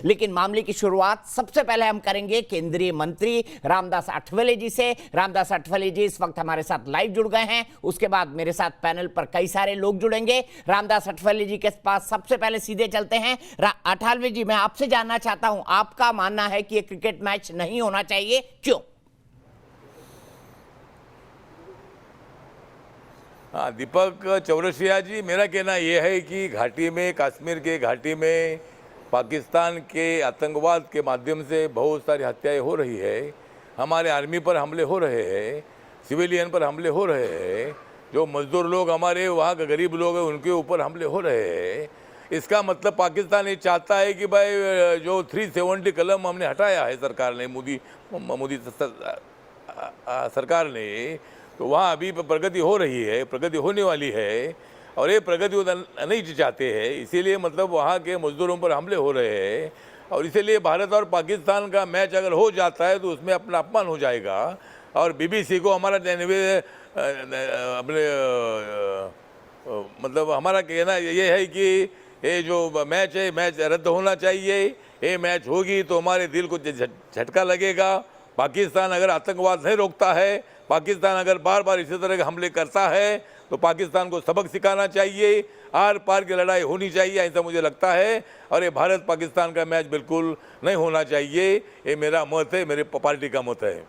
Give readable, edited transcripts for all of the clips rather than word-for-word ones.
लेकिन मामले की शुरुआत सबसे पहले हम करेंगे केंद्रीय मंत्री रामदास आठवले जी से। रामदास आठवले जी इस वक्त हमारे साथ लाइव जुड़ गए हैं, उसके बाद मेरे साथ पैनल पर कई सारे लोग जुड़ेंगे। रामदास आठवले जी के पास सबसे पहले सीधे चलते हैं। आठवले जी, मैं आपसे जानना चाहता हूं, आपका मानना है कि ये क्रिकेट मैच नहीं होना चाहिए, क्यों? हाँ, दीपक चौरसिया जी, मेरा कहना यह है कि घाटी में, कश्मीर के घाटी में पाकिस्तान के आतंकवाद के माध्यम से बहुत सारी हत्याएं हो रही है। हमारे आर्मी पर हमले हो रहे हैं, सिविलियन पर हमले हो रहे हैं, जो मजदूर लोग हमारे वहाँ के गरीब लोग हैं उनके ऊपर हमले हो रहे हैं। इसका मतलब पाकिस्तान ये चाहता है कि भाई जो 370 कलम हमने हटाया है सरकार ने, मोदी सरकार ने, तो वहाँ अभी प्रगति हो रही है, प्रगति होने वाली है, और ये प्रगति नहीं चाहते हैं। इसीलिए मतलब वहाँ के मजदूरों पर हमले हो रहे हैं, और इसीलिए भारत और पाकिस्तान का मैच अगर हो जाता है तो उसमें अपना अपमान हो जाएगा। और बीबीसी को हमारा अपने मतलब हमारा कहना ये है कि ये जो मैच है, मैच रद्द होना चाहिए। ये मैच होगी तो हमारे दिल को झटका लगेगा। पाकिस्तान अगर आतंकवाद नहीं रोकता है, पाकिस्तान अगर बार बार इसी तरह के हमले करता है, तो पाकिस्तान को सबक सिखाना चाहिए, आर पार की लड़ाई होनी चाहिए, ऐसा मुझे लगता है। और ये भारत पाकिस्तान का मैच बिल्कुल नहीं होना चाहिए, ये मेरा मत है, मेरे पार्टी का मत है।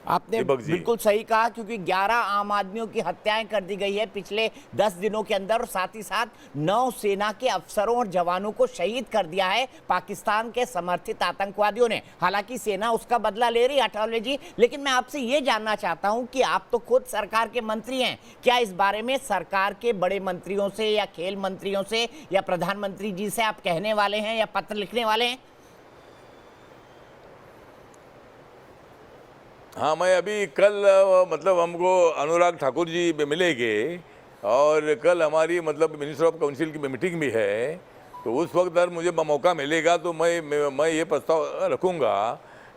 आपने बिल्कुल सही कहा, क्योंकि 11 आम आदमियों की हत्याएं कर दी गई है पिछले 10 दिनों के अंदर, और साथ ही साथ 9 सेना के अफसरों और जवानों को शहीद कर दिया है पाकिस्तान के समर्थित आतंकवादियों ने। हालांकि सेना उसका बदला ले रही है आठवले जी, लेकिन मैं आपसे ये जानना चाहता हूं कि आप तो खुद सरकार के मंत्री हैं, क्या इस बारे में सरकार के बड़े मंत्रियों से या खेल मंत्रियों से या प्रधानमंत्री जी से आप कहने वाले हैं या पत्र लिखने वाले हैं? हाँ, मैं अभी कल मतलब हमको अनुराग ठाकुर जी मिलेंगे, और कल हमारी मतलब मिनिस्टर ऑफ काउंसिल की मीटिंग भी है, तो उस वक्त अगर मुझे मौका मिलेगा तो मैं ये प्रस्ताव रखूँगा।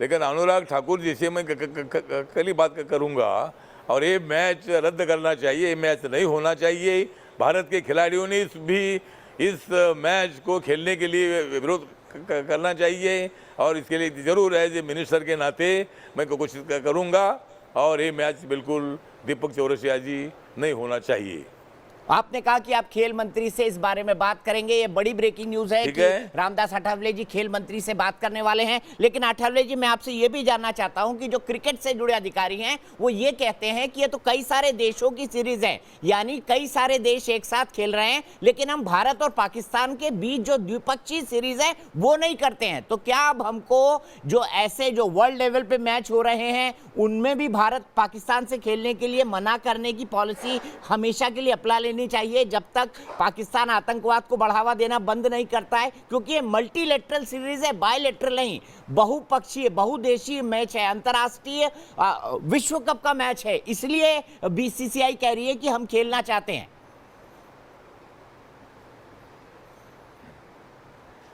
लेकिन अनुराग ठाकुर जी से मैं कल ही बात करूँगा, और ये मैच रद्द करना चाहिए, ये मैच नहीं होना चाहिए। भारत के खिलाड़ियों ने भी इस मैच को खेलने के लिए विरोध करना चाहिए, और इसके लिए ज़रूर एज ए मिनिस्टर के नाते मैं कोशिश करूँगा, और ये मैच बिल्कुल दीपक चौरसिया जी नहीं होना चाहिए। आपने कहा कि आप खेल मंत्री से इस बारे में बात करेंगे, ये बड़ी ब्रेकिंग न्यूज है कि रामदास आठवले जी खेल मंत्री से बात करने वाले हैं। लेकिन आठवले जी, मैं आपसे ये भी जानना चाहता हूं कि जो क्रिकेट से जुड़े अधिकारी हैं वो ये कहते हैं कि ये तो कई सारे देशों की सीरीज है, यानी कई सारे देश एक साथ खेल रहे हैं, लेकिन हम भारत और पाकिस्तान के बीच जो द्विपक्षीय सीरीज है वो नहीं करते हैं। तो क्या अब हमको जो ऐसे जो वर्ल्ड लेवल पे मैच हो रहे हैं उनमें भी भारत पाकिस्तान से खेलने के लिए मना करने की पॉलिसी हमेशा के लिए अपना लेनी चाहिए, जब तक पाकिस्तान आतंकवाद को बढ़ावा देना बंद नहीं करता है? क्योंकि ये मल्टीलेटरल सीरीज है, बायलेटरल नहीं, बहुपक्षीय बहुदेशीय मैच है, अंतर्राष्ट्रीय विश्व कप का मैच है, इसलिए बीसीसीआई कह रही है कि हम खेलना चाहते हैं।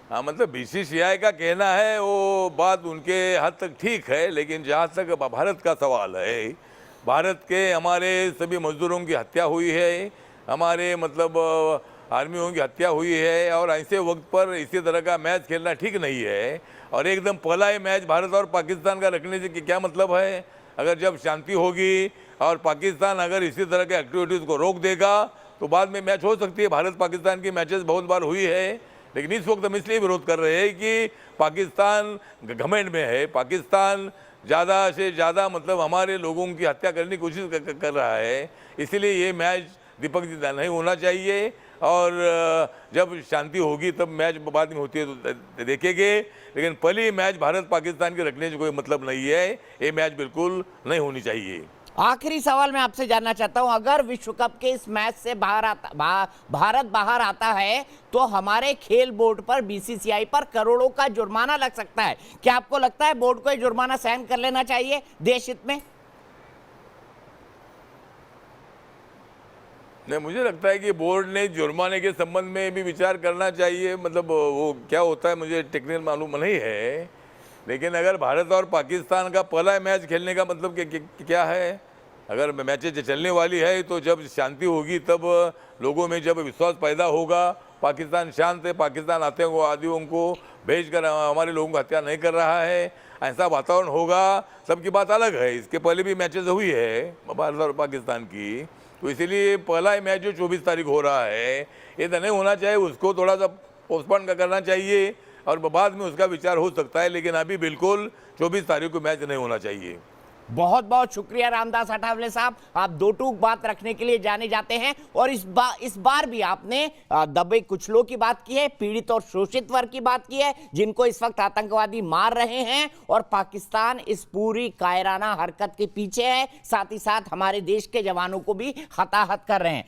हाँ, मतलब बीसीसीआई का कहना है वो बात उनके हद तक ठीक है, लेकिन जहाँ तक भारत का सवाल है, भारत के हमारे सभी मजदूरों की हत्या हुई है, हमारे मतलब आर्मियों की हत्या हुई है, और ऐसे वक्त पर इसी तरह का मैच खेलना ठीक नहीं है। और एकदम पहला ही मैच भारत और पाकिस्तान का रखने से क्या मतलब है? अगर जब शांति होगी और पाकिस्तान अगर इसी तरह के एक्टिविटीज़ को रोक देगा तो बाद में मैच हो सकती है। भारत पाकिस्तान की मैचेस बहुत बार हुई है, लेकिन इस वक्त हम इसलिए विरोध कर रहे हैं कि पाकिस्तान घमंड में है, पाकिस्तान ज़्यादा से ज़्यादा मतलब हमारे लोगों की हत्या करने की कोशिश कर रहा है। इसीलिए ये मैच दीपक जी नहीं होना चाहिए, और जब शांति होगी तब मैच बाद में होती है तो देखेंगे, लेकिन पहली मैच भारत पाकिस्तान के रखने से कोई मतलब नहीं है। ये मैच बिल्कुल नहीं होनी चाहिए। आखिरी सवाल मैं आपसे जानना चाहता हूं, अगर विश्व कप के इस मैच से भारत बाहर आता है तो हमारे खेल बोर्ड पर, बीसीसीआई पर करोड़ों का जुर्माना लग सकता है। क्या आपको लगता है बोर्ड को ये जुर्माना सहन कर लेना चाहिए देश हित में? नहीं, मुझे लगता है कि बोर्ड ने जुर्माने के संबंध में भी विचार करना चाहिए। मतलब वो क्या होता है मुझे टेक्निकल मालूम नहीं है, लेकिन अगर भारत और पाकिस्तान का पहला मैच खेलने का मतलब क्या है? अगर मैचेज चलने वाली है तो जब शांति होगी तब लोगों में जब विश्वास पैदा होगा पाकिस्तान शांत है, पाकिस्तान आतंकवादियों को भेजकर हमारे लोगों को हत्या नहीं कर रहा है, ऐसा वातावरण होगा, सबकी बात अलग है। इसके पहले भी मैचेस हुई है भारत और पाकिस्तान की, तो इसीलिए पहला मैच जो 24 तारीख हो रहा है ये तो नहीं होना चाहिए, उसको थोड़ा सा पोस्टपोन करना चाहिए और बाद में उसका विचार हो सकता है, लेकिन अभी बिल्कुल 24 तारीख को मैच नहीं होना चाहिए। बहुत बहुत शुक्रिया रामदास अठावले साहब, आप दो टूक बात रखने के लिए जाने जाते हैं और इस बार भी आपने दबे कुचलों की बात की है, पीड़ित और शोषित वर्ग की बात की है, जिनको इस वक्त आतंकवादी मार रहे हैं और पाकिस्तान इस पूरी कायराना हरकत के पीछे है, साथ ही साथ हमारे देश के जवानों को भी हताहत कर रहे हैं।